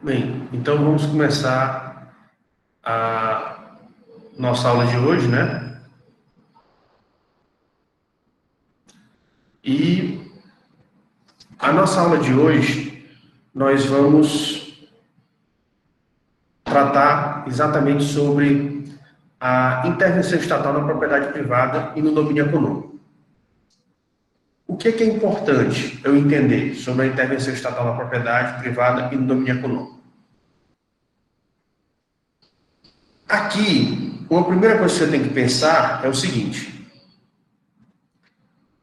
Bem, então vamos começar a nossa aula de hoje, né? E a nossa aula de hoje, nós vamos tratar exatamente sobre a intervenção estatal na propriedade privada e no domínio econômico. O que é importante eu entender sobre a intervenção estatal na propriedade privada e no domínio econômico? Aqui, uma primeira coisa que você tem que pensar é o seguinte: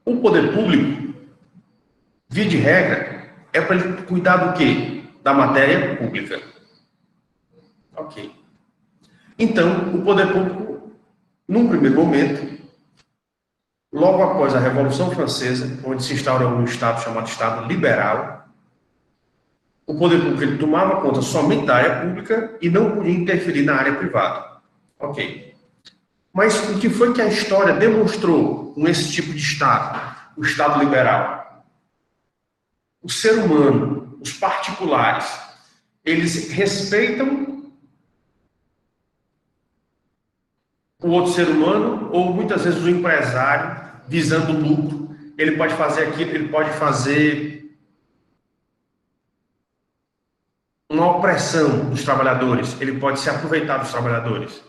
o poder público, via de regra, é para ele cuidar do quê? Da matéria pública. Ok. Então, o poder público, num primeiro momento, logo após a Revolução Francesa, onde se instaurou um Estado chamado Estado Liberal, o poder público ele tomava conta somente da área pública e não podia interferir na área privada. Ok. Mas o que foi que a história demonstrou com esse tipo de Estado, o Estado liberal? O ser humano, os particulares, eles respeitam o outro ser humano, ou muitas vezes o empresário, visando lucro, ele pode fazer aquilo, ele pode fazer uma opressão dos trabalhadores, ele pode se aproveitar dos trabalhadores.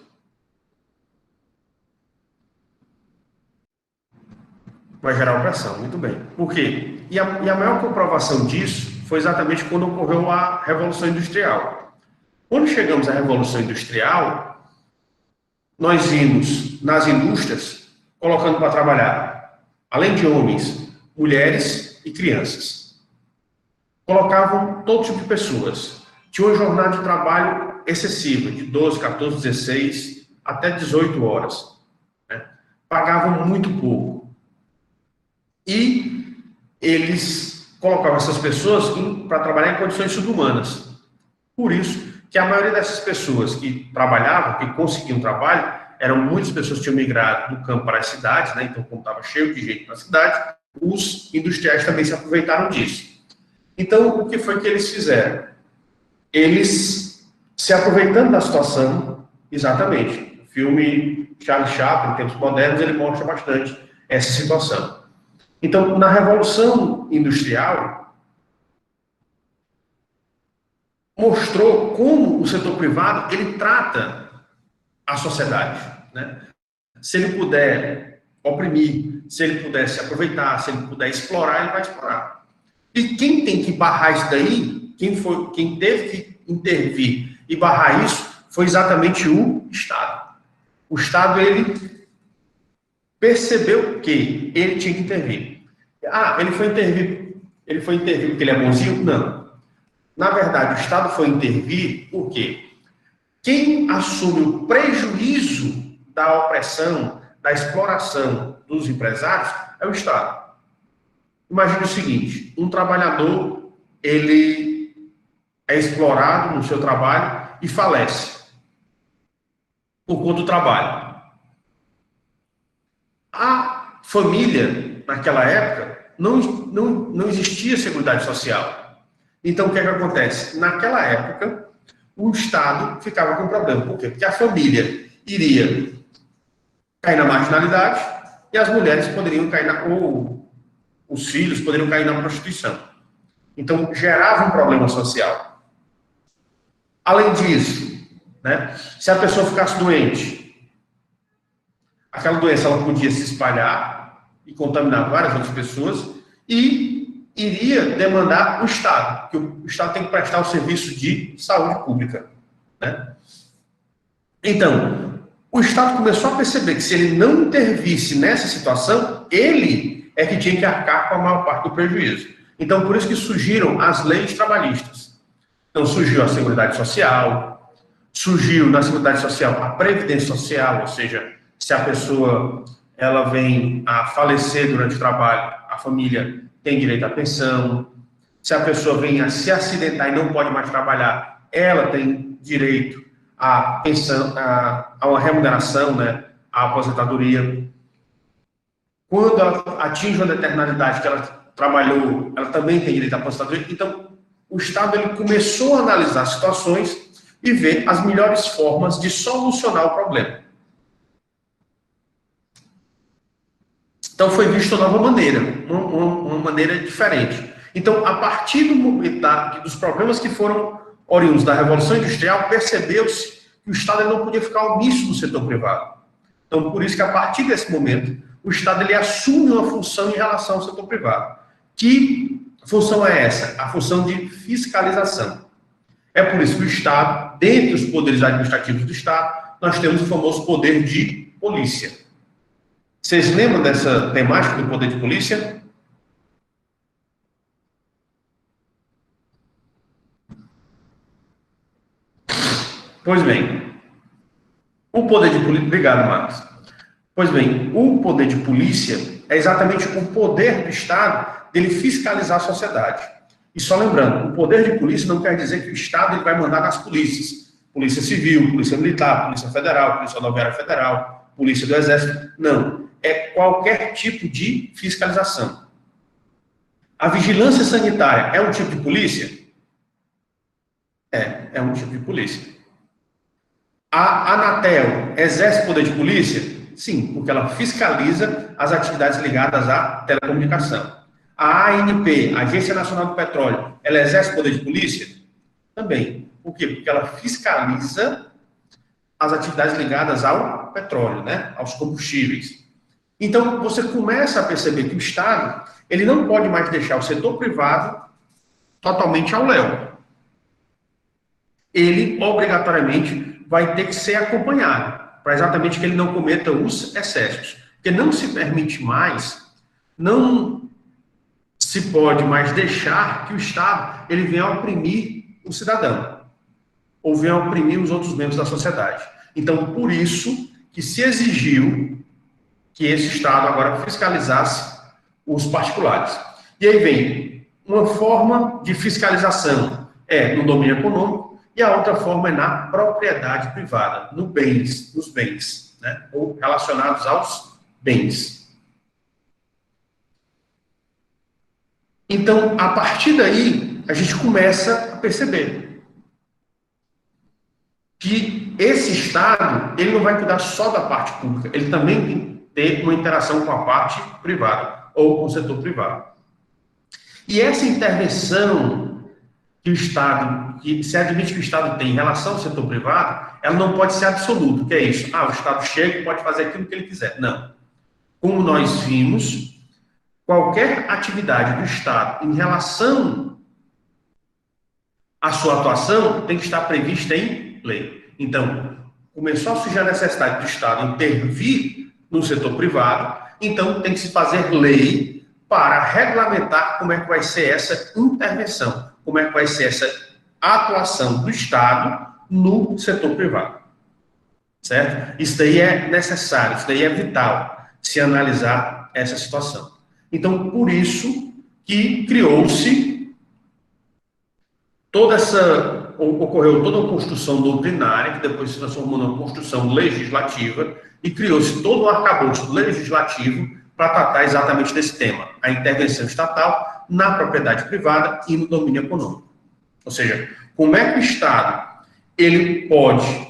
Vai gerar opressão, muito bem. Por quê? E a maior comprovação disso foi exatamente quando ocorreu a Revolução Industrial. Quando chegamos à Revolução Industrial, nós vimos nas indústrias colocando para trabalhar, além de homens, mulheres e crianças. Colocavam todo tipo de pessoas. Tinha uma jornada de trabalho excessiva, de 12, 14, 16, até 18 horas. Né? Pagavam muito pouco. E eles colocavam essas pessoas para trabalhar em condições subhumanas. Por isso que a maioria dessas pessoas que trabalhavam, que conseguiam trabalho, eram muitas pessoas que tinham migrado do campo para as cidades, né? Então, como estava cheio de gente na cidade, os industriais também se aproveitaram disso. Então, o que foi que eles fizeram? Eles, se aproveitando da situação, exatamente, o filme Charlie Chaplin, em tempos modernos, ele mostra bastante essa situação. Então, na Revolução Industrial, mostrou como o setor privado ele trata a sociedade, né? Se ele puder oprimir, se ele puder se aproveitar, se ele puder explorar, ele vai explorar. E quem tem que barrar isso daí, quem teve que intervir e barrar isso, foi exatamente o Estado. O Estado, ele percebeu que ele tinha que intervir. Ah, ele foi intervir porque ele é bonzinho? Não. Na verdade, o Estado foi intervir porque quem assume o prejuízo da opressão, da exploração dos empresários é o Estado. Imagine o seguinte: um trabalhador, ele é explorado no seu trabalho e falece por conta do trabalho. A família, naquela época, não existia seguridade social. Então, o que é que acontece? Naquela época, o Estado ficava com problema. Por quê? Porque a família iria cair na marginalidade e as mulheres poderiam cair ou os filhos poderiam cair na prostituição. Então, gerava um problema social. Além disso, né, se a pessoa ficasse doente, aquela doença ela podia se espalhar e contaminar várias outras pessoas e iria demandar o Estado, que o Estado tem que prestar o serviço de saúde pública, né? Então, o Estado começou a perceber que se ele não intervisse nessa situação, ele é que tinha que arcar com a maior parte do prejuízo. Então, por isso que surgiram as leis trabalhistas. Então, surgiu a Seguridade Social, surgiu na Seguridade Social a Previdência Social, ou seja, se a pessoa ela vem a falecer durante o trabalho, a família tem direito à pensão. Se a pessoa vem a se acidentar e não pode mais trabalhar, ela tem direito à pensão, a uma remuneração, né, à aposentadoria. Quando ela atinge uma determinada idade que ela trabalhou, ela também tem direito à aposentadoria. Então, o Estado ele começou a analisar situações e ver as melhores formas de solucionar o problema. Então, foi visto de nova maneira, uma maneira diferente. Então, a partir do momento dos problemas que foram oriundos da Revolução Industrial, percebeu-se que o Estado ele não podia ficar omisso no setor privado. Então, por isso que, a partir desse momento, o Estado ele assume uma função em relação ao setor privado. Que função é essa? A função de fiscalização. É por isso que o Estado, dentre os poderes administrativos do Estado, nós temos o famoso poder de polícia. Vocês lembram dessa temática do poder de polícia? Pois bem, o poder de polícia... Obrigado, Marcos. Pois bem, o poder de polícia é exatamente o poder do Estado dele fiscalizar a sociedade. E só lembrando, o poder de polícia não quer dizer que o Estado ele vai mandar nas polícias. Polícia Civil, Polícia Militar, Polícia Federal, Polícia Rodoviária Federal, Polícia do Exército. Não. É qualquer tipo de fiscalização. A vigilância sanitária é um tipo de polícia? É um tipo de polícia. A Anatel exerce poder de polícia? Sim, porque ela fiscaliza as atividades ligadas à telecomunicação. A ANP, Agência Nacional do Petróleo, ela exerce poder de polícia? Também. Por quê? Porque ela fiscaliza as atividades ligadas ao petróleo, né? Aos combustíveis. Então, você começa a perceber que o Estado ele não pode mais deixar o setor privado totalmente ao léu. Ele, obrigatoriamente, vai ter que ser acompanhado, para exatamente que ele não cometa os excessos. Porque não se permite mais, não se pode mais deixar que o Estado ele venha oprimir o cidadão, ou venha oprimir os outros membros da sociedade. Então, por isso que se exigiu que esse Estado agora fiscalizasse os particulares. E aí vem uma forma de fiscalização no domínio econômico e a outra forma é na propriedade privada, nos bens, né? Ou relacionados aos bens. Então, a partir daí, a gente começa a perceber que esse Estado, ele não vai cuidar só da parte pública, ele também tem que ter uma interação com a parte privada, ou com o setor privado. E essa intervenção que o Estado, que se admite que o Estado tem em relação ao setor privado, ela não pode ser absoluta. O que é isso? O Estado chega e pode fazer aquilo que ele quiser. Não. Como nós vimos, qualquer atividade do Estado em relação à sua atuação tem que estar prevista em lei. Então, começou a surgir a necessidade do Estado intervir no setor privado, então tem que se fazer lei para regulamentar como é que vai ser essa intervenção, como é que vai ser essa atuação do Estado no setor privado. Certo? Isso daí é necessário, isso daí é vital, se analisar essa situação. Então, por isso que criou-se ocorreu toda uma construção doutrinária, que depois se transformou numa construção legislativa, e criou-se todo um arcabouço legislativo para tratar exatamente desse tema, a intervenção estatal na propriedade privada e no domínio econômico. Ou seja, como é que o Estado ele pode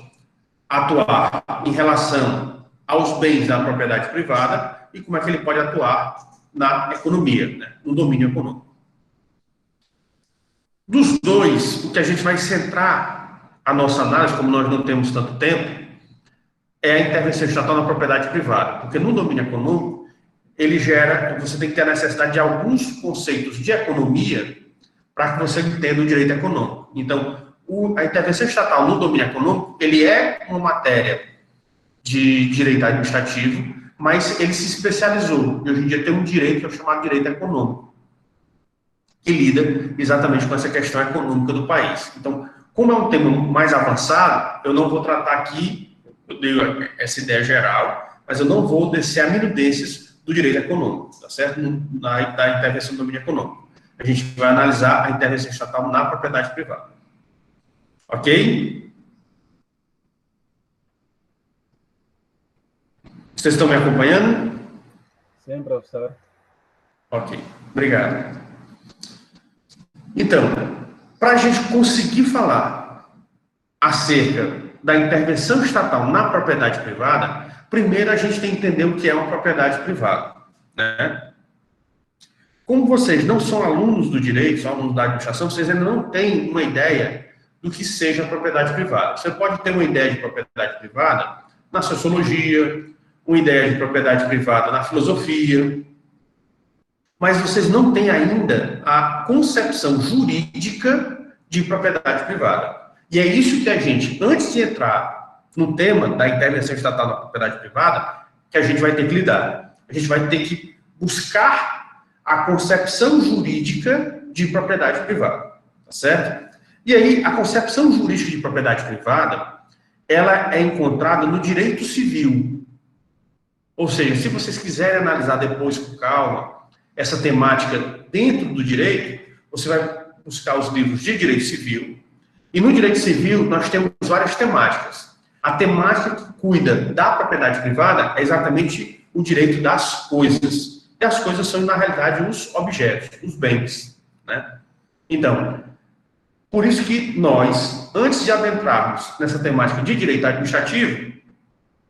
atuar em relação aos bens da propriedade privada e como é que ele pode atuar na economia, né, no domínio econômico. Dos dois, o que a gente vai centrar a nossa análise, como nós não temos tanto tempo, é a intervenção estatal na propriedade privada, porque no domínio econômico, você tem que ter a necessidade de alguns conceitos de economia para que você entenda o direito econômico. Então, a intervenção estatal no domínio econômico, ele é uma matéria de direito administrativo, mas ele se especializou. E hoje em dia tem um direito que é chamado direito econômico, que lida exatamente com essa questão econômica do país. Então, como é um tema mais avançado, eu não vou tratar aqui, eu dei essa ideia geral, mas eu não vou descer a minudências do direito econômico, tá certo? Da intervenção do domínio econômico. A gente vai analisar a intervenção estatal na propriedade privada. Ok? Vocês estão me acompanhando? Sim, professor. Ok, obrigado. Então, para a gente conseguir falar acerca da intervenção estatal na propriedade privada, primeiro a gente tem que entender o que é uma propriedade privada, né? Como vocês não são alunos do direito, são alunos da administração, vocês ainda não têm uma ideia do que seja a propriedade privada. Você pode ter uma ideia de propriedade privada na sociologia, uma ideia de propriedade privada na filosofia, mas vocês não têm ainda a concepção jurídica de propriedade privada. E é isso que a gente, antes de entrar no tema da intervenção estatal na propriedade privada, que a gente vai ter que lidar. A gente vai ter que buscar a concepção jurídica de propriedade privada, tá certo? E aí, a concepção jurídica de propriedade privada, ela é encontrada no direito civil. Ou seja, se vocês quiserem analisar depois com calma essa temática dentro do direito, você vai buscar os livros de direito civil. E no direito civil, nós temos várias temáticas. A temática que cuida da propriedade privada é exatamente o direito das coisas. E as coisas são, na realidade, os objetos, os bens, né? Então, por isso que nós, antes de adentrarmos nessa temática de direito administrativo,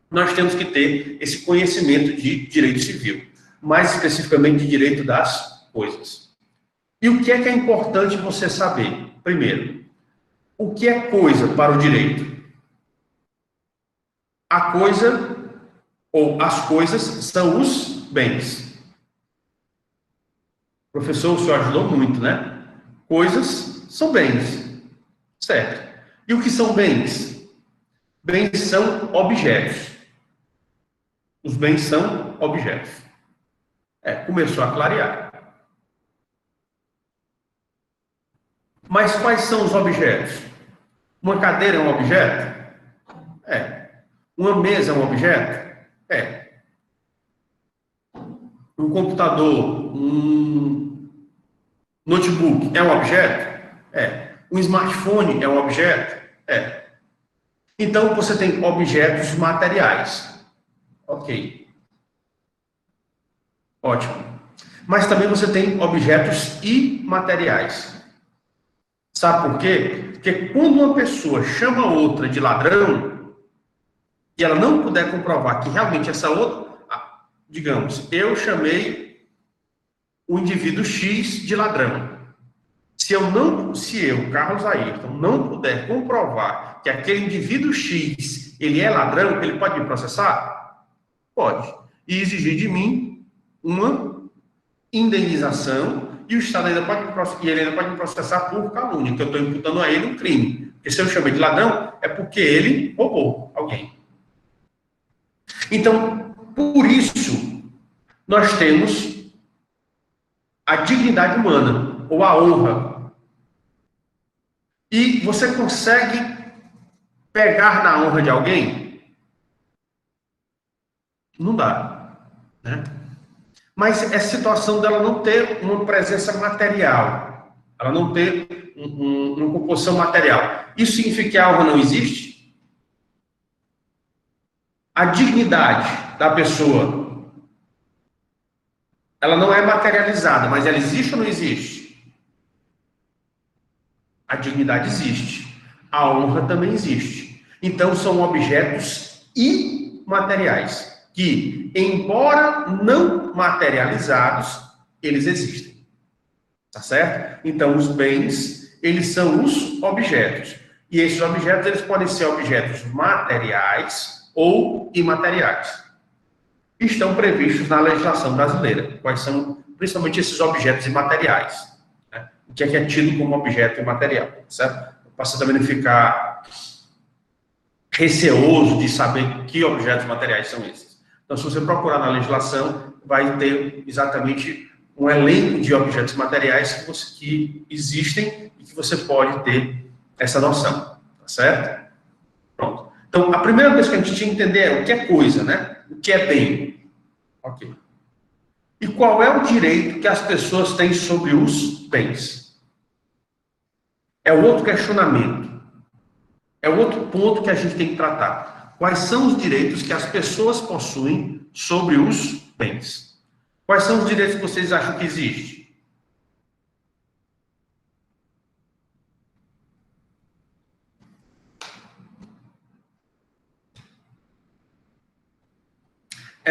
nós temos que ter esse conhecimento de direito civil, mais especificamente de direito das coisas. E o que é importante você saber? Primeiro, o que é coisa para o direito? A coisa, ou as coisas, são os bens. Professor, o senhor ajudou muito, né? Coisas são bens, certo? E o que são bens? Bens são objetos. Os bens são objetos. Começou a clarear. Mas quais são os objetos? Uma cadeira é um objeto? Uma mesa é um objeto? Um computador, um notebook é um objeto? Um smartphone é um objeto? Então, você tem objetos materiais. Ok. Ótimo. Mas também você tem objetos imateriais. Sabe por quê? Porque quando uma pessoa chama outra de ladrão, e ela não puder comprovar que realmente essa outra... digamos, eu chamei o indivíduo X de ladrão. Se eu, Carlos Ayrton, não puder comprovar que aquele indivíduo X, ele é ladrão, ele pode me processar? Pode. E exigir de mim uma indenização, e o Estado ainda pode me processar por calúnia, que eu estou imputando a ele um crime. Porque se eu chamei de ladrão, é porque ele roubou alguém. Então, por isso, nós temos a dignidade humana, ou a honra. E você consegue pegar na honra de alguém? Não dá, né? Mas essa situação dela não ter uma presença material, ela não ter uma composição material. Isso significa que a honra não existe? A dignidade da pessoa, ela não é materializada, mas ela existe ou não existe? A dignidade existe. A honra também existe. Então, são objetos imateriais que, embora não materializados, eles existem. Tá certo? Então, os bens, eles são os objetos. E esses objetos, eles podem ser objetos materiais ou imateriais. Estão previstos na legislação brasileira. Quais são, principalmente, esses objetos imateriais? Né? O que é tido como objeto imaterial, certo? Para você também não ficar receoso de saber que objetos materiais são esses. Então, se você procurar na legislação, vai ter exatamente um elenco de objetos materiais que existem e que você pode ter essa noção, tá certo? Pronto. Então, a primeira coisa que a gente tinha que entender é o que é coisa, né? O que é bem. Ok. E qual é o direito que as pessoas têm sobre os bens? É o outro questionamento. É o outro ponto que a gente tem que tratar. Quais são os direitos que as pessoas possuem sobre os bens? Quais são os direitos que vocês acham que existem?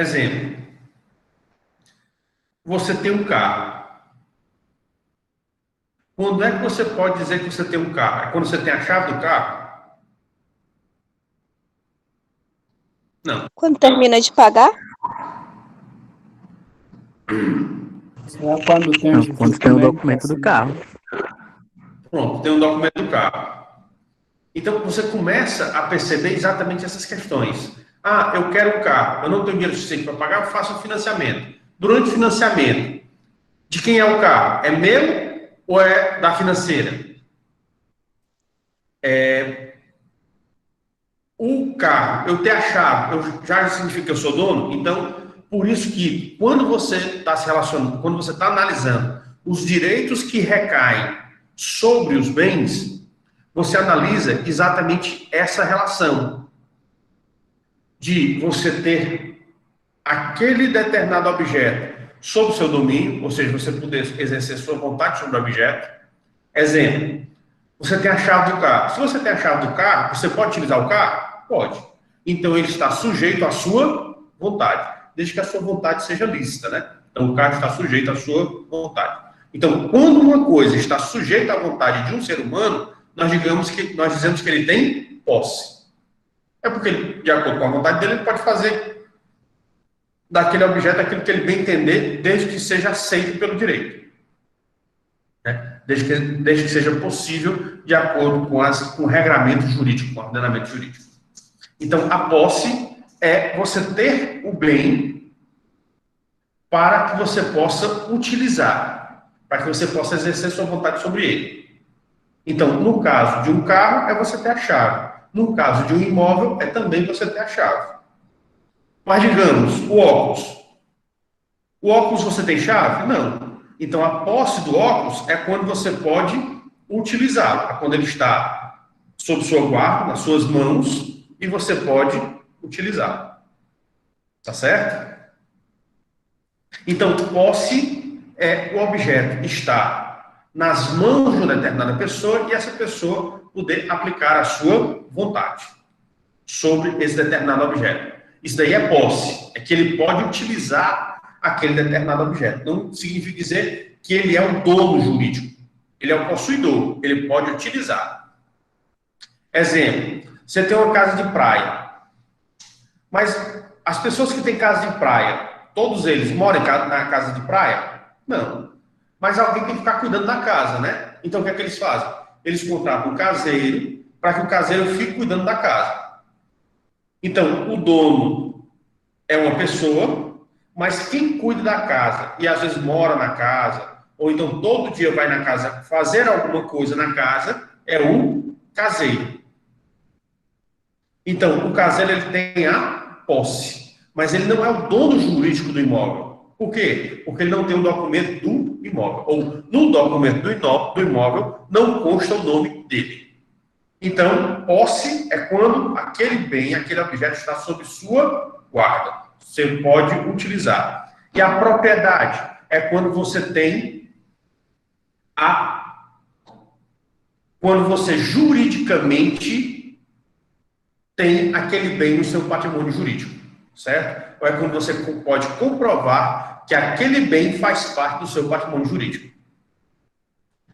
Exemplo. Você tem um carro. Quando é que você pode dizer que você tem um carro? É quando você tem a chave do carro? Não. Quando termina de pagar? Só quando tem Não, quando tem o documento do carro. Pronto, tem um documento do carro. Então, você começa a perceber exatamente essas questões. Ah, eu quero um carro, eu não tenho dinheiro suficiente para pagar, eu faço um financiamento. Durante o financiamento, de quem é o carro? É meu ou é da financeira? O carro, eu ter a chave, já significa que eu sou dono? Então, por isso que quando você está se relacionando, quando você está analisando os direitos que recaem sobre os bens, você analisa exatamente essa relação de você ter aquele determinado objeto sob o seu domínio, ou seja, você poder exercer sua vontade sobre o objeto. Exemplo, você tem a chave do carro. Se você tem a chave do carro, você pode utilizar o carro? Pode. Então, ele está sujeito à sua vontade, desde que a sua vontade seja lícita, né? Então, o carro está sujeito à sua vontade. Então, quando uma coisa está sujeita à vontade de um ser humano, nós dizemos que ele tem posse. É porque, de acordo com a vontade dele, ele pode fazer daquele objeto aquilo que ele bem entender, desde que seja aceito pelo direito. Né? Desde que seja possível, de acordo com o regramento jurídico, com o ordenamento jurídico. Então, a posse é você ter o bem para que você possa utilizar, para que você possa exercer sua vontade sobre ele. Então, no caso de um carro, é você ter a chave. No caso de um imóvel, é também você ter a chave. Mas, digamos, o óculos. O óculos você tem chave? Não. Então, a posse do óculos é quando você pode utilizá-lo. É quando ele está sob sua guarda, nas suas mãos, e você pode utilizar. Tá certo? Então, posse é o objeto estar nas mãos de uma determinada pessoa e essa pessoa poder aplicar a sua vontade sobre esse determinado objeto. Isso daí é posse. É que ele pode utilizar aquele determinado objeto. Não significa dizer que ele é o dono jurídico. Ele é o possuidor. Ele pode utilizar. Exemplo. Você tem uma casa de praia, mas as pessoas que têm casa de praia, todos eles moram na casa de praia? Não. Mas alguém tem que ficar cuidando da casa, né? Então, o que é que eles fazem? Eles contratam um caseiro para que o caseiro fique cuidando da casa. Então, o dono é uma pessoa, mas quem cuida da casa e às vezes mora na casa, ou então todo dia vai na casa fazer alguma coisa na casa, é o caseiro. Então, o caseiro ele tem a posse, mas ele não é o dono jurídico do imóvel. Por quê? Porque ele não tem o documento do imóvel. Ou no documento do imóvel não consta o nome dele. Então, posse é quando aquele bem, aquele objeto está sob sua guarda. Você pode utilizar. E a propriedade é quando você tem quando você juridicamente tem aquele bem no seu patrimônio jurídico, certo? Ou é quando você pode comprovar que aquele bem faz parte do seu patrimônio jurídico.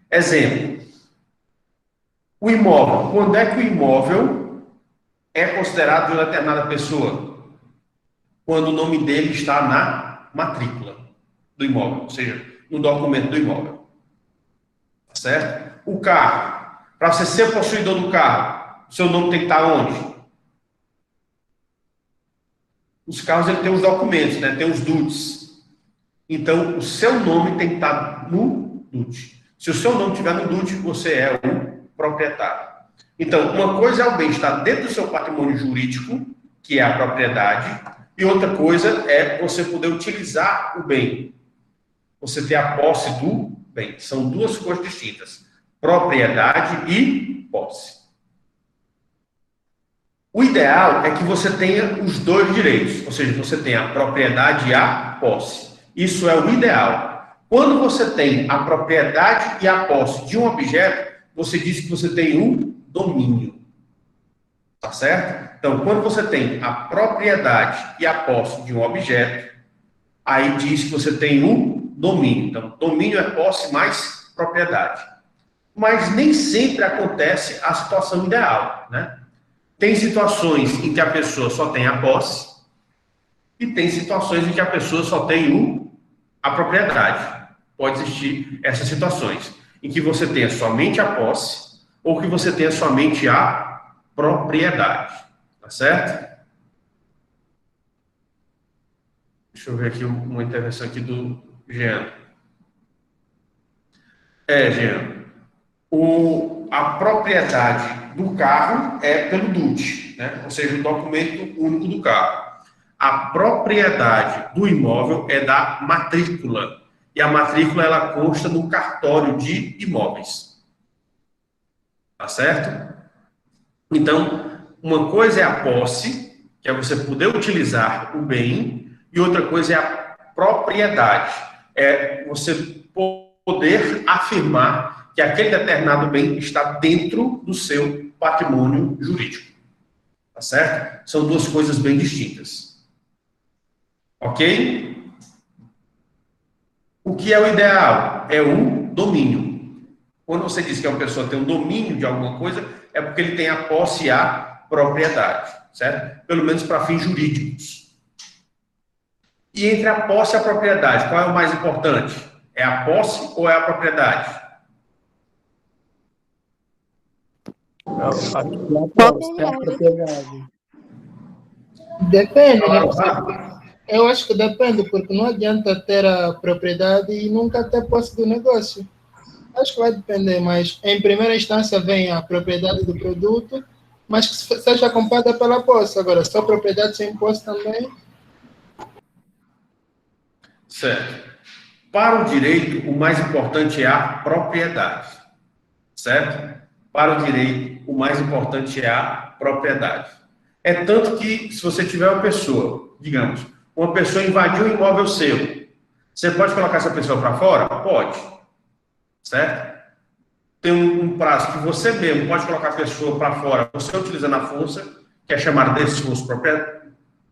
Exemplo. O imóvel. Quando é que o imóvel é considerado de uma determinada pessoa? Quando o nome dele está na matrícula do imóvel, ou seja, no documento do imóvel. Certo? O carro. Para você ser possuidor do carro, o seu nome tem que estar onde? Os carros ele tem os documentos, né? Tem os DUTs. Então, o seu nome tem que estar no DUT. Se o seu nome estiver no DUT, você é o proprietário. Então, uma coisa é o bem estar dentro do seu patrimônio jurídico, que é a propriedade, e outra coisa é você poder utilizar o bem. Você ter a posse do bem. São duas coisas distintas. Propriedade e posse. O ideal é que você tenha os dois direitos, ou seja, você tenha a propriedade e a posse. Isso é o ideal. Quando você tem a propriedade e a posse de um objeto, você diz que você tem um domínio. Tá certo? Então, quando você tem a propriedade e a posse de um objeto, aí diz que você tem o domínio. Então, domínio é posse mais propriedade. Mas nem sempre acontece a situação ideal, né? Tem situações em que a pessoa só tem a posse e tem situações em que a pessoa só tem a propriedade. Pode existir essas situações em que você tenha somente a posse ou que você tenha somente a propriedade. Tá certo? Deixa eu ver aqui uma intervenção aqui do Jean. Jean, a propriedade do carro é pelo DUT, né? Ou seja, o documento único do carro. A propriedade do imóvel é da matrícula. E a matrícula, ela consta no cartório de imóveis. Tá certo? Então, uma coisa é a posse, que é você poder utilizar o bem, e outra coisa é a propriedade. É você poder afirmar que aquele determinado bem está dentro do seu patrimônio jurídico. Tá certo? São duas coisas bem distintas. Ok? O que é o ideal? É o domínio. Quando você diz que uma pessoa tem um domínio de alguma coisa, é porque ele tem a posse e a propriedade, certo? Pelo menos para fins jurídicos. E entre a posse e a propriedade, qual é o mais importante? É a posse ou é a propriedade? É a propriedade. Depende, né? Eu acho que depende, porque não adianta ter a propriedade e nunca ter posse do negócio. Acho que vai depender, mas em primeira instância vem a propriedade do produto, mas que seja comprada pela posse. Agora, só propriedade sem posse também. Certo. Para o direito, o mais importante é a propriedade. Certo? Para o direito, o mais importante é a propriedade. É tanto que, se você tiver uma pessoa, digamos, uma pessoa invadiu um imóvel seu, você pode colocar essa pessoa para fora? Pode. Certo? Tem um prazo que você mesmo pode colocar a pessoa para fora, você utilizando a força, que é chamada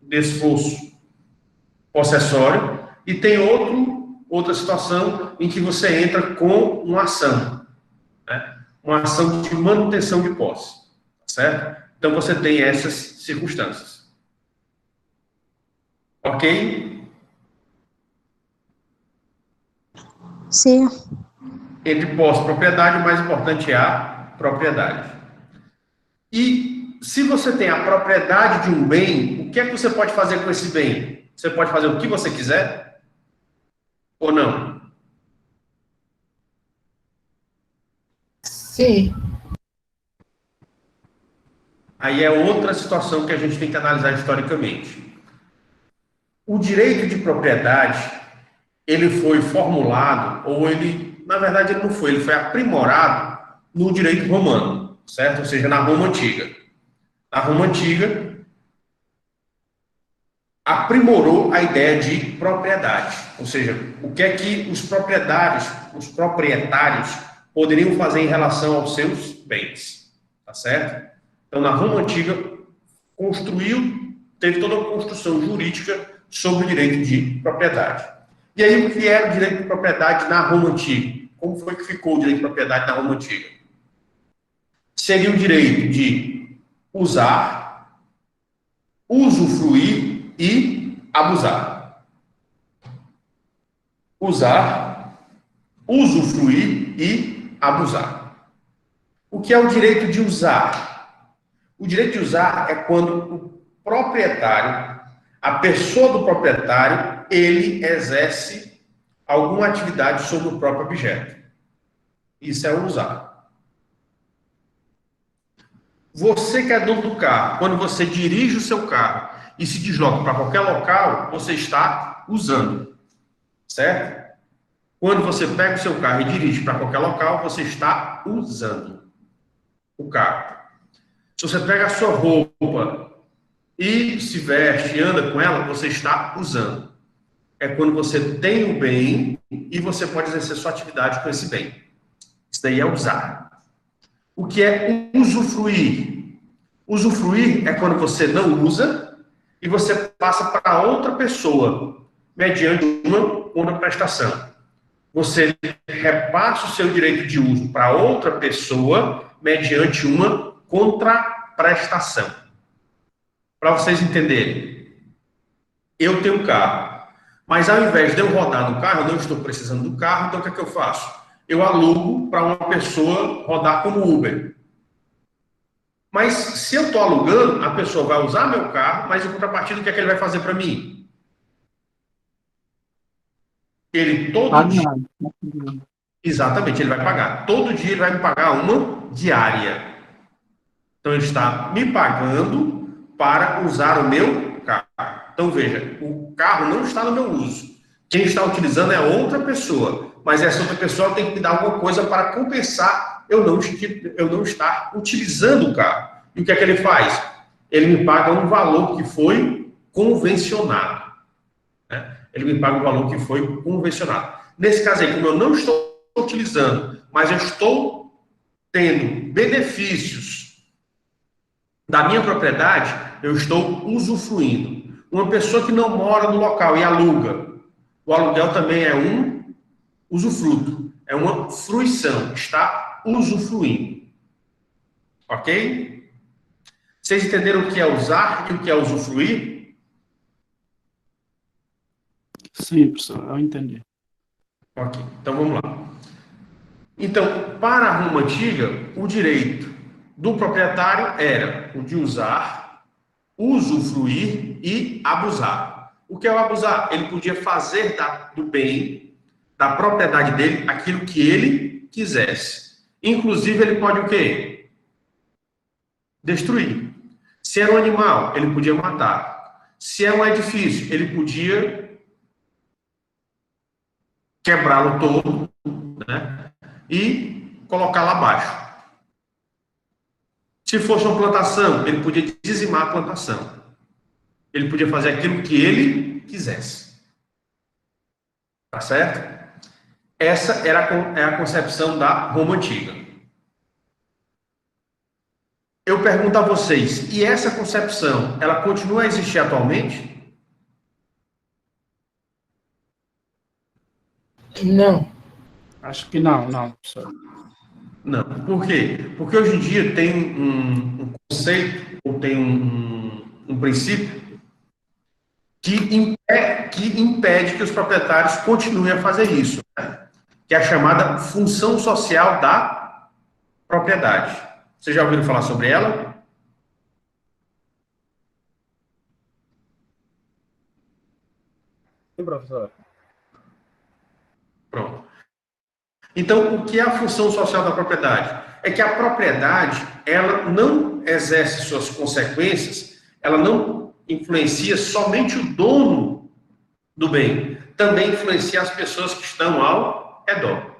desforço possessório, e tem outra situação em que você entra com uma ação, né? Uma ação de manutenção de posse, certo? Então você tem essas circunstâncias. Ok? Sim. Entre posse e propriedade, o mais importante é a propriedade. E se você tem a propriedade de um bem, o que é que você pode fazer com esse bem? Você pode fazer o que você quiser? Ou não? Sim. Aí é outra situação que a gente tem que analisar historicamente. O direito de propriedade, ele foi formulado, ou ele, na verdade, ele não foi, ele foi aprimorado no direito romano, certo? Ou seja, na Roma Antiga. Na Roma Antiga, aprimorou a ideia de propriedade. Ou seja, o que é que os proprietários poderiam fazer em relação aos seus bens. Tá certo? Então, na Roma Antiga, teve toda uma construção jurídica sobre o direito de propriedade. E aí, o que era o direito de propriedade na Roma Antiga? Como foi que ficou o direito de propriedade na Roma Antiga? Seria o direito de usar, usufruir e abusar. Usar, usufruir e abusar. O que é o direito de usar? O direito de usar é quando o proprietário, a pessoa do proprietário, ele exerce alguma atividade sobre o próprio objeto. Isso é o usar. Você que é dono do carro, quando você dirige o seu carro e se desloca para qualquer local, você está usando. Certo? Quando você pega o seu carro e dirige para qualquer local, você está usando o carro. Se você pega a sua roupa e se veste e anda com ela, você está usando. É quando você tem o bem e você pode exercer sua atividade com esse bem. Isso daí é usar. O que é usufruir? Usufruir é quando você não usa e você passa para outra pessoa, mediante uma contraprestação. Você repassa o seu direito de uso para outra pessoa, mediante uma contraprestação. Para vocês entenderem, eu tenho um carro, mas ao invés de eu rodar no carro, eu não estou precisando do carro, então o que é que eu faço? Eu alugo para uma pessoa rodar como Uber. Mas se eu estou alugando, a pessoa vai usar meu carro, mas em contrapartida, o que é que ele vai fazer para mim? Ele todo dia... Exatamente, ele vai pagar. Todo dia ele vai me pagar uma diária. Então ele está me pagando para usar o meu carro. Então veja, o carro não está no meu uso. Quem está utilizando é outra pessoa. Mas essa outra pessoa tem que me dar alguma coisa para compensar eu não estar utilizando o carro. E o que é que ele faz? Ele me paga um valor que foi convencionado. Né? Ele me paga um valor que foi convencionado. Nesse caso aí, como eu não estou utilizando, mas eu estou tendo benefícios da minha propriedade, eu estou usufruindo. Uma pessoa que não mora no local e aluga, o aluguel também é um usufruto, é uma fruição, está usufruindo. Ok? Vocês entenderam o que é usar e o que é usufruir? Sim, professor, eu entendi. Ok, então vamos lá. Então, para a Roma antiga, o direito do proprietário era o de usar, usufruir e abusar. O que é o abusar? Ele podia fazer do bem, da propriedade dele, aquilo que ele quisesse. Inclusive, ele pode o quê? Destruir. Se era um animal, ele podia matar. Se é um edifício, ele podia quebrá-lo todo, né? E colocar lá abaixo. Se fosse uma plantação, ele podia dizimar a plantação. Ele podia fazer aquilo que ele quisesse. Tá certo? Essa é a concepção da Roma antiga. Eu pergunto a vocês, e essa concepção, ela continua a existir atualmente? Não. Acho que não, professor. Não. Por quê? Porque hoje em dia tem um conceito, ou tem um princípio, que impede que os proprietários continuem a fazer isso, né? Que é a chamada função social da propriedade. Vocês já ouviram falar sobre ela? Sim, professor. Pronto. Então, o que é a função social da propriedade? É que a propriedade, ela não exerce suas consequências, ela não influencia somente o dono do bem, também influencia as pessoas que estão ao redor.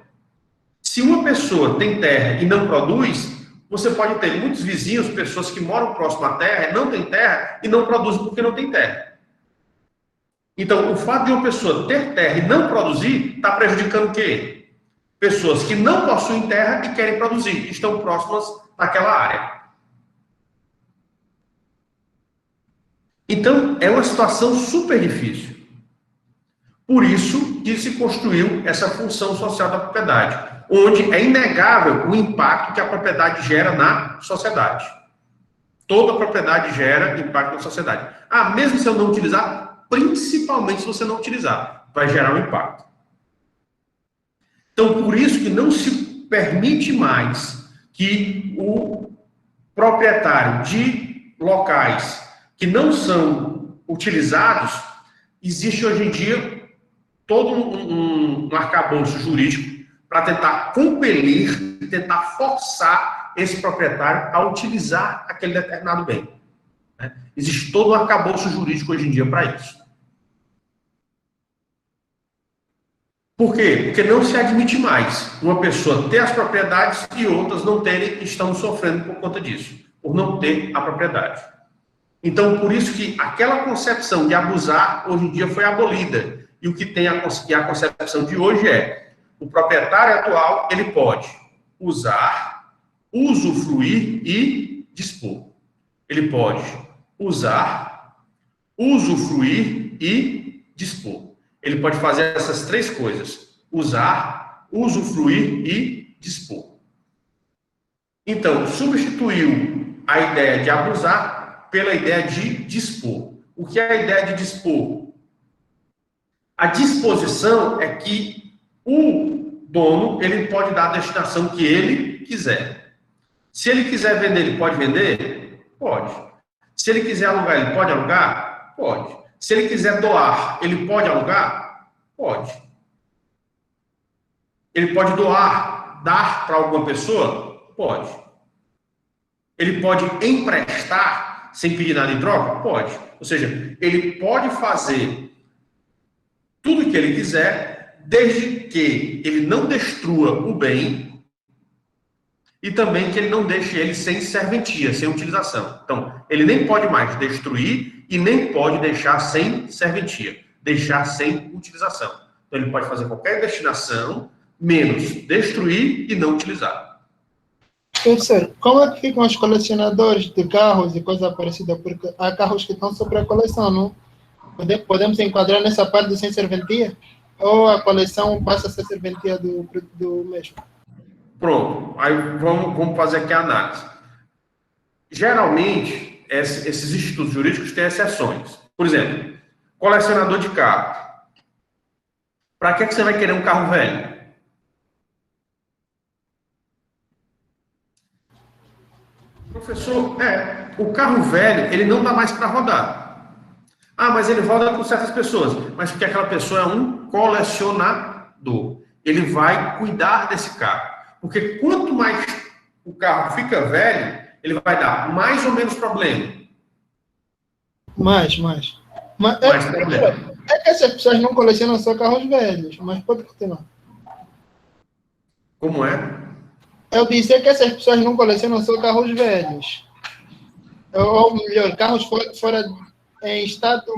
Se uma pessoa tem terra e não produz, você pode ter muitos vizinhos, pessoas que moram próximo à terra, não têm terra e não produzem porque não tem terra. Então, o fato de uma pessoa ter terra e não produzir está prejudicando o quê? Pessoas que não possuem terra e querem produzir, estão próximas daquela área. Então, é uma situação super difícil. Por isso que se construiu essa função social da propriedade, onde é inegável o impacto que a propriedade gera na sociedade. Toda propriedade gera impacto na sociedade. Mesmo se eu não utilizar, principalmente se você não utilizar, vai gerar um impacto. Então, por isso que não se permite mais que o proprietário de locais que não são utilizados, existe hoje em dia todo um arcabouço jurídico para tentar compelir, tentar forçar esse proprietário a utilizar aquele determinado bem. Né? Existe todo um arcabouço jurídico hoje em dia para isso. Por quê? Porque não se admite mais uma pessoa ter as propriedades e outras não terem, estão sofrendo por conta disso, por não ter a propriedade. Então, por isso que aquela concepção de abusar, hoje em dia, foi abolida. E o que tem a concepção de hoje é, o proprietário atual, ele pode usar, usufruir e dispor. ele pode usar, usufruir e dispor. Ele pode fazer essas três coisas: usar, usufruir e dispor. Então, substituiu a ideia de abusar pela ideia de dispor. O que é a ideia de dispor? A disposição é que o dono, ele pode dar a destinação que ele quiser. Se ele quiser vender, ele pode vender? Pode. Se ele quiser alugar, ele pode alugar? Pode. Se ele quiser doar, ele pode alugar? Pode. Ele pode doar, dar para alguma pessoa? Pode. Ele pode emprestar sem pedir nada em troca? Pode. Ou seja, ele pode fazer tudo o que ele quiser, desde que ele não destrua o bem e também que ele não deixe ele sem serventia, sem utilização. Então, ele nem pode mais destruir e nem pode deixar sem serventia, deixar sem utilização. Então, ele pode fazer qualquer destinação, menos destruir e não utilizar. Professor, como é que ficam os colecionadores de carros e coisa parecida? Porque há carros que estão sobre a coleção, não? Podemos enquadrar nessa parte do sem serventia? Ou a coleção passa a ser serventia do mesmo? Pronto, aí vamos fazer aqui a análise. Geralmente, esses institutos jurídicos têm exceções. Por exemplo, colecionador de carro. Para que você vai querer um carro velho? Professor, o carro velho, ele não dá mais para rodar. Ah, mas ele roda com certas pessoas. Mas porque aquela pessoa é um colecionador. Ele vai cuidar desse carro. Porque quanto mais o carro fica velho, ele vai dar mais ou menos problema. Mais problema. É que essas pessoas não colecionam só carros velhos, mas pode continuar. Como é? Eu disse que essas pessoas não colecionam só carros velhos. Ou melhor, carros fora em estado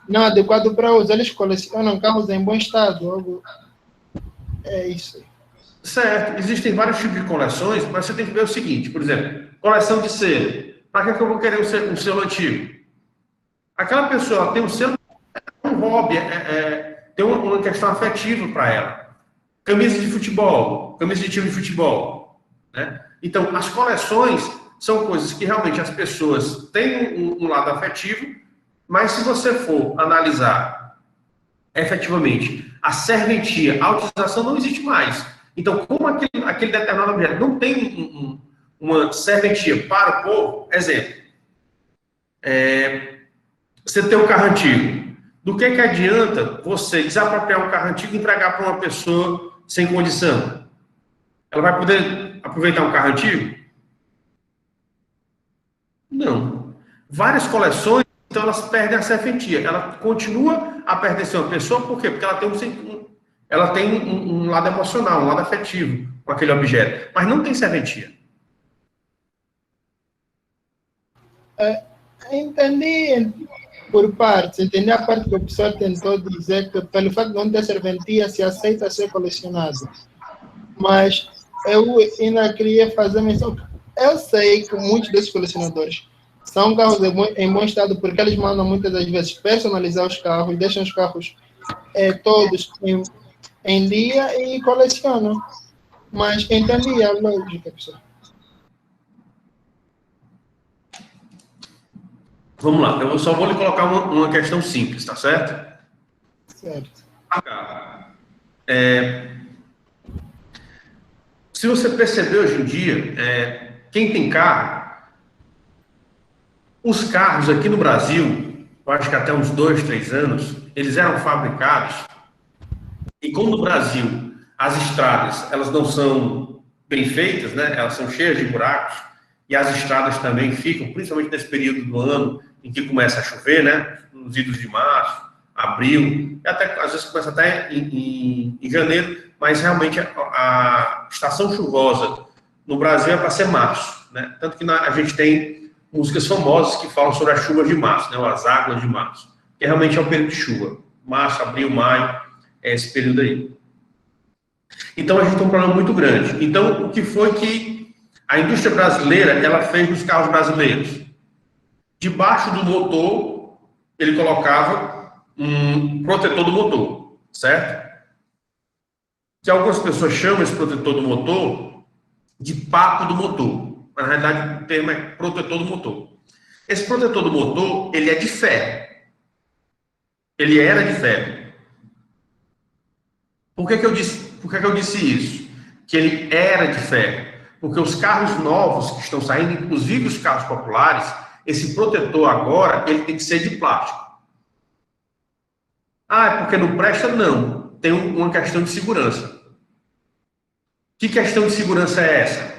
não adequado para uso. Eles colecionam carros em bom estado. É isso. Certo. Existem vários tipos de coleções, mas você tem que ver o seguinte, por exemplo, coleção de selo. Para que eu vou querer um selo antigo? Aquela pessoa tem um selo, é um hobby, tem uma questão afetiva para ela. Camisa de futebol, camisa de time de futebol. Né? Então, as coleções são coisas que realmente as pessoas têm um lado afetivo, mas se você for analisar efetivamente a serventia, a utilização não existe mais. Então, como aquele determinado objeto não tem uma serventia para o povo, exemplo, você tem um carro antigo. Do que adianta você desapropriar um carro antigo e entregar para uma pessoa sem condição? Ela vai poder aproveitar um carro antigo? Não. Várias coleções, então elas perdem a serventia. Ela continua a pertencer a uma pessoa, por quê? Porque ela tem um lado emocional, um lado afetivo com aquele objeto, mas não tem serventia. Entendi por partes. Entendi a parte que o professor tentou dizer que pelo fato de não ter serventia se aceita ser colecionado. Mas eu ainda queria fazer menção. Eu sei que muitos desses colecionadores são carros em bom estado porque eles mandam muitas das vezes personalizar os carros, deixam os carros todos em dia e colecionam. Mas entendi a lógica, professor. Vamos lá, eu só vou lhe colocar uma questão simples, tá certo? Certo. Se você perceber hoje em dia, quem tem carro, os carros aqui no Brasil, eu acho que até uns 2, 3 anos, eles eram fabricados, e como no Brasil as estradas, elas não são bem feitas, né? Elas são cheias de buracos, e as estradas também ficam, principalmente nesse período do ano em que começa a chover, né? Nos idos de março, abril, e até às vezes começa até em janeiro, mas realmente a estação chuvosa no Brasil é para ser março, né? Tanto que a gente tem músicas famosas que falam sobre as chuvas de março, né? Ou as águas de março, que realmente é o período de chuva. Março, abril, maio, é esse período aí. Então a gente tem um problema muito grande. Então, o que foi que a indústria brasileira ela fez nos carros brasileiros? debaixo do motor, ele colocava um protetor do motor, certo? Que algumas pessoas chamam esse protetor do motor de papo do motor. Na realidade, o termo é protetor do motor. Esse protetor do motor, ele é de ferro. Ele era de ferro. Por que eu disse isso? Que ele era de ferro. Porque os carros novos que estão saindo, inclusive os carros populares, esse protetor agora, ele tem que ser de plástico. Ah, é porque não presta? Não. Tem uma questão de segurança. Que questão de segurança é essa?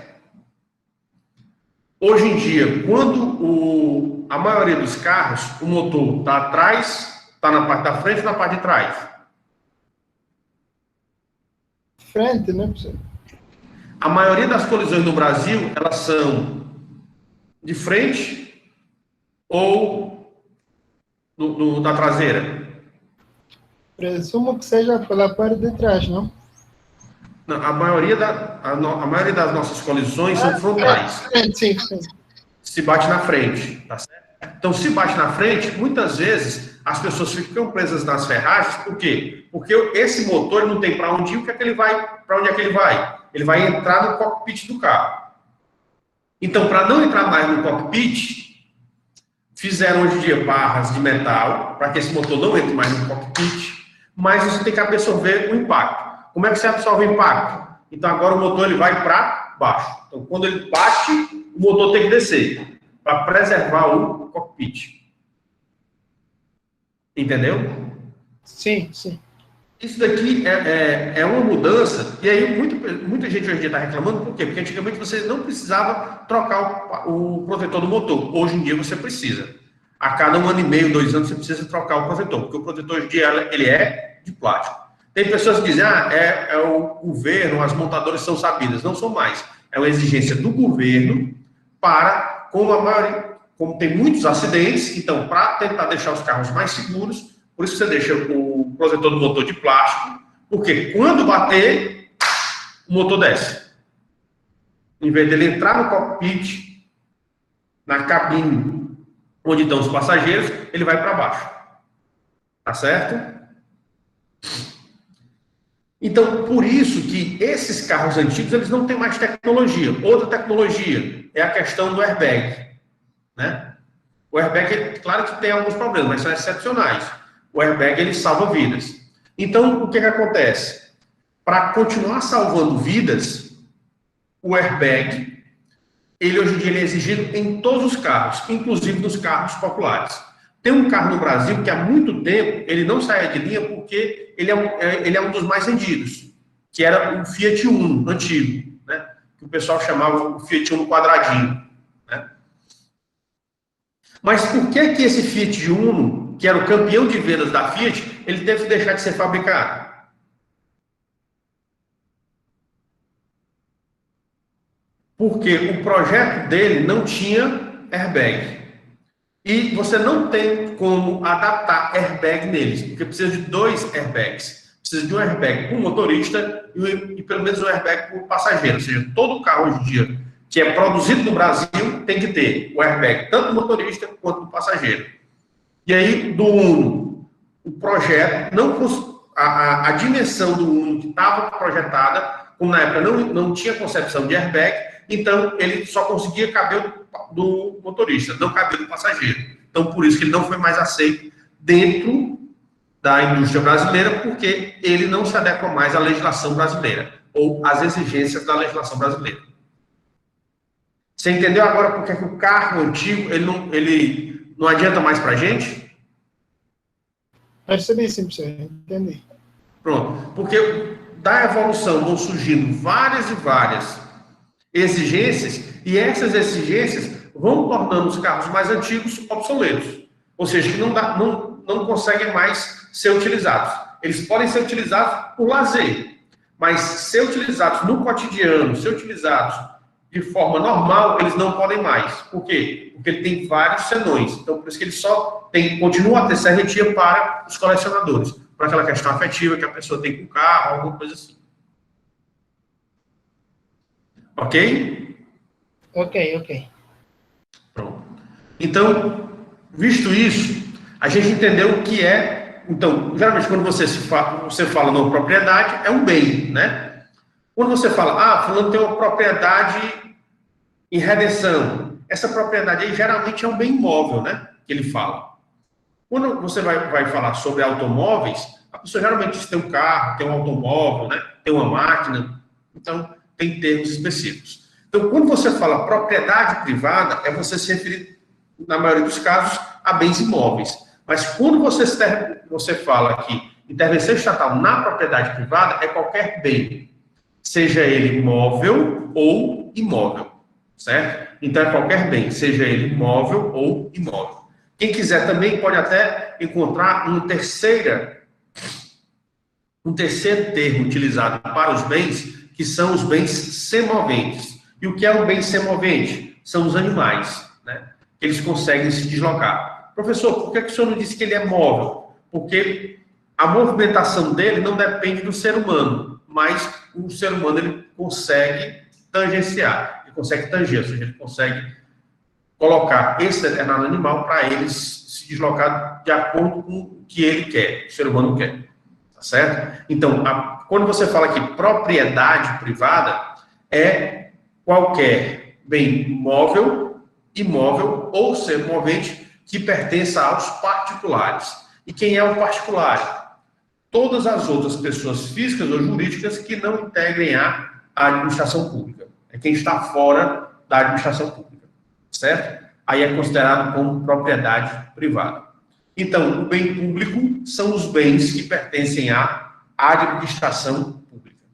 Hoje em dia, quando a maioria dos carros, o motor está atrás, está na parte da frente ou na parte de trás? Frente, né, professor? A maioria das colisões no Brasil, elas são de frente ou da traseira? Presumo que seja pela parte de trás, não? Não, a maioria das nossas colisões são frontais. Sim. Se bate na frente, tá certo? Então, se bate na frente, muitas vezes as pessoas ficam presas nas ferragens, por quê? Porque esse motor não tem para onde ir, para onde é que ele vai? Ele vai entrar no cockpit do carro. Então, para não entrar mais no cockpit, fizeram hoje em dia barras de metal, para que esse motor não entre mais no cockpit, mas você tem que absorver o impacto. Como é que você absorve o impacto? Então, agora o motor ele vai para baixo. Então, quando ele bate, o motor tem que descer, para preservar o cockpit. Entendeu? Sim. Isso daqui é uma mudança, e aí muita gente hoje em dia está reclamando, por quê? Porque antigamente você não precisava trocar o protetor do motor. Hoje em dia você precisa. A cada 1 ano e meio, 2 anos, você precisa trocar o protetor, porque o protetor hoje em dia ele é de plástico. Tem pessoas que dizem, é o governo, as montadoras são sabidas. Não são mais. É uma exigência do governo para, como tem muitos acidentes, então, para tentar deixar os carros mais seguros, por isso que você deixa o protetor do motor de plástico, porque quando bater, o motor desce. Em vez dele entrar no cockpit, na cabine, onde estão os passageiros, ele vai para baixo. Tá certo? Então, por isso que esses carros antigos, eles não têm mais tecnologia. Outra tecnologia é a questão do airbag, né? O airbag, claro que tem alguns problemas, mas são excepcionais. O airbag, ele salva vidas. Então, o que acontece? Para continuar salvando vidas, o airbag, ele hoje em dia ele é exigido em todos os carros, inclusive nos carros populares. Tem um carro no Brasil que há muito tempo ele não saía de linha porque ele é um dos mais vendidos, que era o Fiat Uno antigo, né? Que o pessoal chamava o Fiat Uno quadradinho, né? Mas por que esse Fiat Uno, que era o campeão de vendas da Fiat, ele teve que deixar de ser fabricado? Porque o projeto dele não tinha airbag. E você não tem como adaptar airbag neles, porque precisa de 2 airbags. Precisa de um airbag para o motorista e pelo menos um airbag para o passageiro. Ou seja, todo carro hoje em dia que é produzido no Brasil tem que ter o airbag, tanto do motorista quanto do passageiro. E aí, do Uno, o projeto, a dimensão do Uno que estava projetada, como na época não tinha concepção de airbag, então ele só conseguia caber do motorista, não cabia do passageiro. Então, por isso que ele não foi mais aceito dentro da indústria brasileira, porque ele não se adequa mais à legislação brasileira, ou às exigências da legislação brasileira. Você entendeu agora por que o carro antigo, ele não adianta mais para a gente? Percebi, sim, professor. Entendi. Pronto. Porque da evolução vão surgindo várias e várias exigências, e essas exigências vão tornando os carros mais antigos obsoletos. Ou seja, que não conseguem mais ser utilizados. Eles podem ser utilizados por lazer, mas ser utilizados no cotidiano, ser utilizados de forma normal, eles não podem mais. Por quê? Porque ele tem vários senões. Então, por isso que ele continua a ter serventia para os colecionadores, para aquela questão afetiva que a pessoa tem com o carro, alguma coisa assim. Ok? Ok. Pronto. Então, Visto isso, a gente entendeu o que é. Então, geralmente, quando você fala numa propriedade, é um bem, né? Quando você fala, fulano tem uma propriedade em redenção, essa propriedade aí geralmente é um bem imóvel, né? Que ele fala. Quando você vai falar sobre automóveis, a pessoa geralmente tem um carro, tem um automóvel, né? Tem uma máquina. Então, tem termos específicos. Então, quando você fala propriedade privada, é você se referir, na maioria dos casos, a bens imóveis. Mas quando você fala aqui, intervenção estatal na propriedade privada, é qualquer bem, seja ele móvel ou imóvel, certo? Então, é qualquer bem, seja ele móvel ou imóvel. Quem quiser também pode até encontrar um terceiro termo utilizado para os bens, que são os bens semoventes. E o que é um bem semovente? São os animais, né? Eles conseguem se deslocar. Professor, por que o senhor não disse que ele é móvel? Porque a movimentação dele não depende do ser humano, mas o ser humano ele consegue tangenciar, ele consegue tanger, ou seja, ele consegue colocar esse determinado animal para ele se deslocar de acordo com o que ele quer, o ser humano quer. Tá certo? Então, quando você fala aqui propriedade privada, é qualquer bem móvel, imóvel ou semovente que pertença aos particulares. E quem é o particular? Todas as outras pessoas físicas ou jurídicas que não integrem a administração pública. É quem está fora da administração pública. Certo? Aí é considerado como propriedade privada. Então, o bem público são os bens que pertencem à administração pública.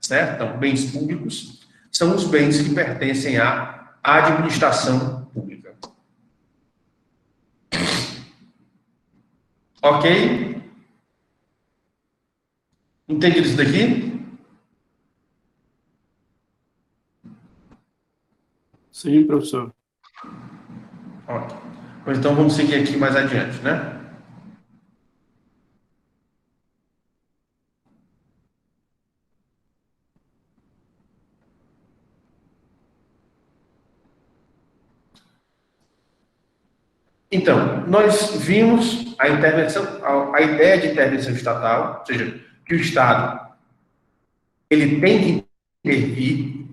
Certo? Então, bens públicos são os bens que pertencem à administração pública. Ok? Entendido isso daqui? Sim, professor. Ok. Pois então, vamos seguir aqui mais adiante, né? Então, nós vimos a ideia de intervenção estatal, ou seja, que o Estado ele tem que intervir,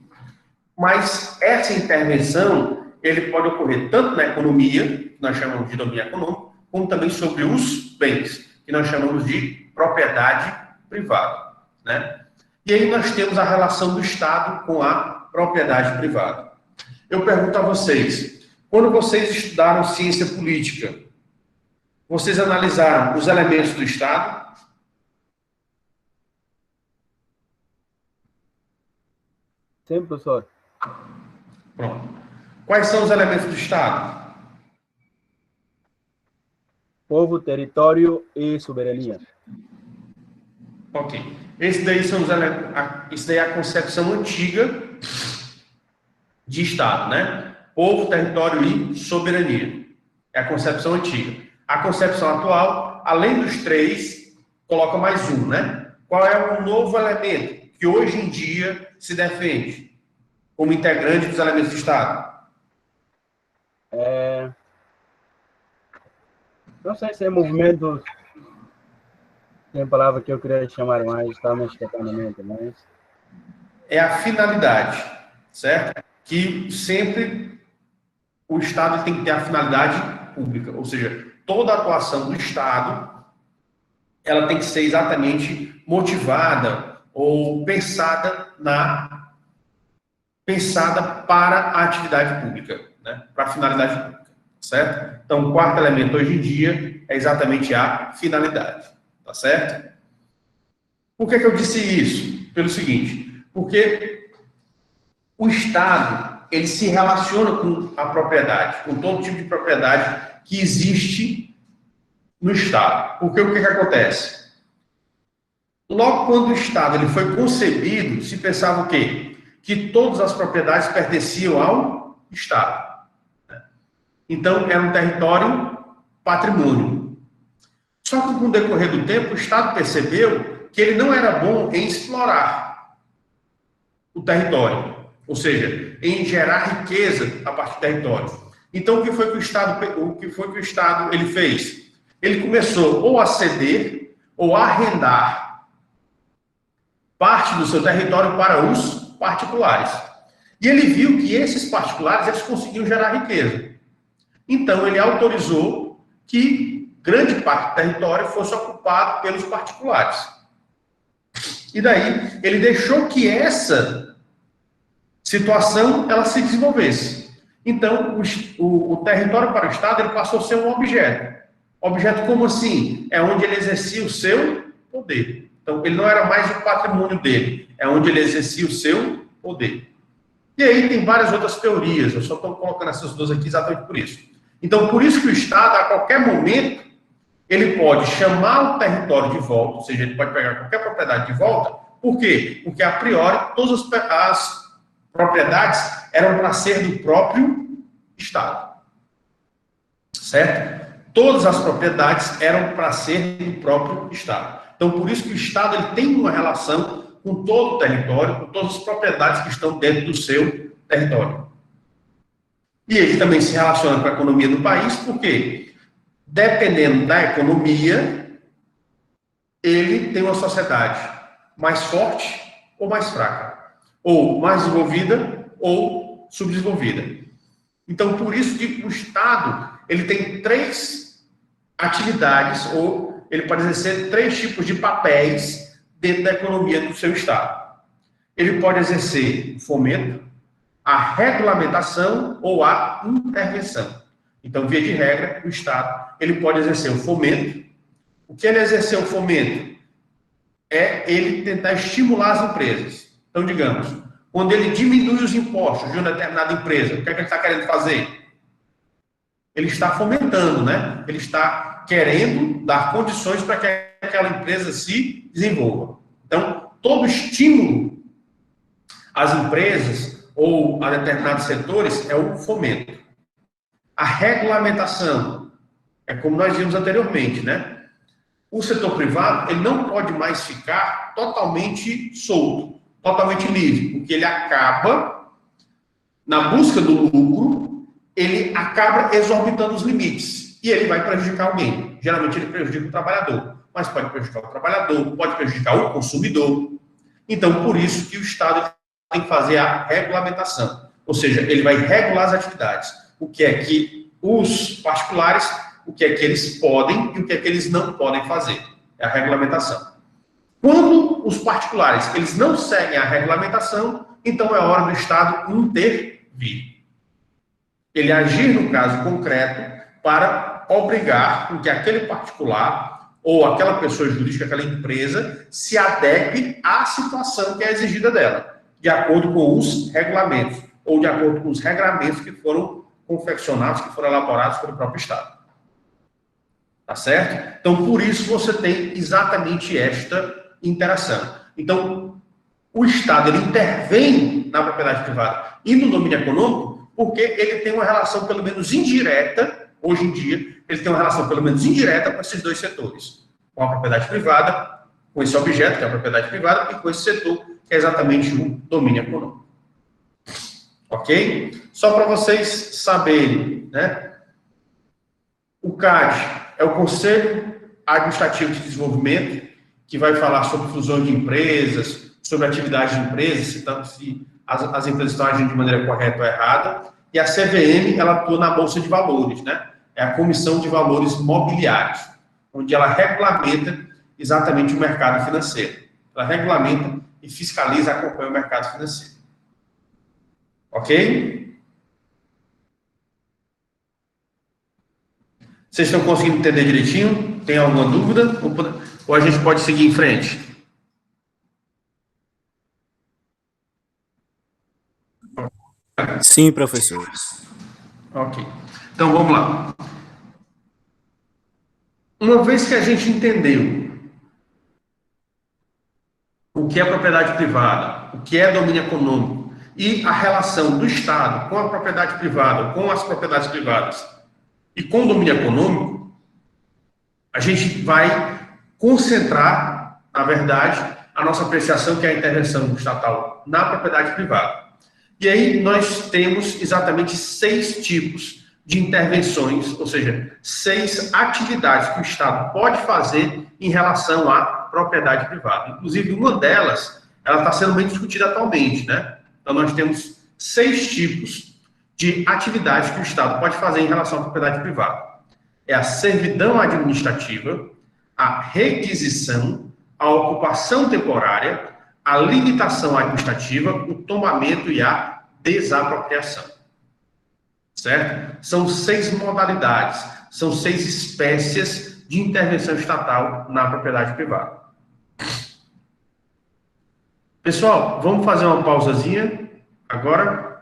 mas essa intervenção ele pode ocorrer tanto na economia, que nós chamamos de domínio econômico, como também sobre os bens, que nós chamamos de propriedade privada, né? E aí nós temos a relação do Estado com a propriedade privada. Eu pergunto a vocês, quando vocês estudaram ciência política, vocês analisaram os elementos do Estado? Sim, professor. Pronto. Quais são os elementos do Estado? Povo, território e soberania. Ok. Esse daí são isso daí é a concepção antiga de Estado, né? Povo, território e soberania. É a concepção antiga. A concepção atual, além dos três, coloca mais um, né? Qual é o novo elemento que hoje em dia se defende como integrante dos elementos do Estado? Não sei se é movimento, tem a palavra que eu queria chamar mais, está me escapando na mente, mas... É a finalidade, certo? Que sempre o Estado tem que ter a finalidade pública, ou seja, toda a atuação do Estado, ela tem que ser exatamente motivada ou pensada para a atividade pública, né? Para a finalidade pública, certo? Então, o quarto elemento hoje em dia é exatamente a finalidade, tá certo? Por que eu disse isso? Pelo seguinte, porque o Estado, ele se relaciona com a propriedade, com todo tipo de propriedade que existe no Estado. Porque o que acontece? Logo quando o Estado ele foi concebido, se pensava o quê? Que todas as propriedades pertenciam ao Estado. Então, era um território patrimônio. Só que com o decorrer do tempo, o Estado percebeu que ele não era bom em explorar o território, ou seja, em gerar riqueza a partir do território. Então, o que foi que o Estado ele fez? Ele começou ou a ceder ou a arrendar parte do seu território para os particulares. E ele viu que esses particulares eles conseguiam gerar riqueza. Então, ele autorizou que grande parte do território fosse ocupado pelos particulares. E daí, ele deixou que essa situação ela se desenvolvesse. Então, o território para o Estado ele passou a ser um objeto. Objeto como assim? É onde ele exercia o seu poder. Então, ele não era mais o patrimônio dele, é onde ele exercia o seu poder. E aí tem várias outras teorias, eu só estou colocando essas duas aqui exatamente por isso. Então, por isso que o Estado, a qualquer momento, ele pode chamar o território de volta, ou seja, ele pode pegar qualquer propriedade de volta. Por quê? Porque, a priori, todas as propriedades eram para ser do próprio Estado. Certo? Todas as propriedades eram para ser do próprio Estado. Então, por isso que o Estado ele tem uma relação com todo o território, com todas as propriedades que estão dentro do seu território. E ele também se relaciona com a economia do país, porque, dependendo da economia, ele tem uma sociedade mais forte ou mais fraca, ou mais desenvolvida ou subdesenvolvida. Então, por isso que o Estado ele tem 3 atividades, ou ele pode exercer 3 tipos de papéis dentro da economia do seu Estado. Ele pode exercer o fomento, a regulamentação ou a intervenção. Então, via de regra, o Estado ele pode exercer o fomento. O que ele exercer o fomento é ele tentar estimular as empresas. Então, digamos, quando ele diminui os impostos de uma determinada empresa, o que é que ele está querendo fazer? Ele está fomentando, né? Ele está querendo dar condições para que aquela empresa se desenvolva. Então, todo estímulo às empresas ou a determinados setores é o fomento. A regulamentação é como nós vimos anteriormente, né? O setor privado ele não pode mais ficar totalmente solto, totalmente livre, porque ele acaba, na busca do lucro, ele acaba exorbitando os limites e ele vai prejudicar alguém. Geralmente ele prejudica o trabalhador, mas pode prejudicar o trabalhador, pode prejudicar o consumidor. Então, por isso que o Estado tem que fazer a regulamentação. Ou seja, ele vai regular as atividades. O que é que os particulares, o que é que eles podem e o que é que eles não podem fazer. É a regulamentação. Quando os particulares eles não seguem a regulamentação, então é hora do Estado intervir. Ele agir no caso concreto para obrigar com que aquele particular ou aquela pessoa jurídica, aquela empresa, se adeque à situação que é exigida dela, de acordo com os regulamentos, ou de acordo com os regramentos que foram confeccionados, que foram elaborados pelo próprio Estado. Tá certo? Então, por isso você tem exatamente esta interação. Então, o Estado ele intervém na propriedade privada e no domínio econômico porque ele tem uma relação, pelo menos indireta, hoje em dia, ele tem uma relação, pelo menos indireta, com esses 2 setores. Com a propriedade privada, com esse objeto, que é a propriedade privada, e com esse setor, que é exatamente o domínio econômico. Ok? Só para vocês saberem, né? O CAD é o Conselho Administrativo de Desenvolvimento, que vai falar sobre fusão de empresas, sobre atividade de empresas, se as empresas estão agindo de maneira correta ou errada. E a CVM, ela atua na Bolsa de Valores, né? É a Comissão de Valores Mobiliários, onde ela regulamenta exatamente o mercado financeiro. Ela regulamenta e fiscaliza, acompanha o mercado financeiro. Ok? Vocês estão conseguindo entender direitinho? Tem alguma dúvida? Ou a gente pode seguir em frente? Sim, professor. Ok. Então, vamos lá. Uma vez que a gente entendeu o que é propriedade privada, o que é domínio econômico e a relação do Estado com a propriedade privada, com as propriedades privadas e com o domínio econômico, a gente vai concentrar, na verdade, a nossa apreciação, que é a intervenção estatal na propriedade privada. E aí nós temos exatamente 6 tipos de intervenções, ou seja, 6 atividades que o Estado pode fazer em relação à propriedade privada. Inclusive, uma delas, ela está sendo bem discutida atualmente, né? Então, nós temos 6 tipos de atividades que o Estado pode fazer em relação à propriedade privada. É a servidão administrativa, a requisição, a ocupação temporária, a limitação administrativa, o tombamento e a desapropriação. Certo? São 6 modalidades, são 6 espécies de intervenção estatal na propriedade privada. Pessoal, vamos fazer uma pausazinha agora.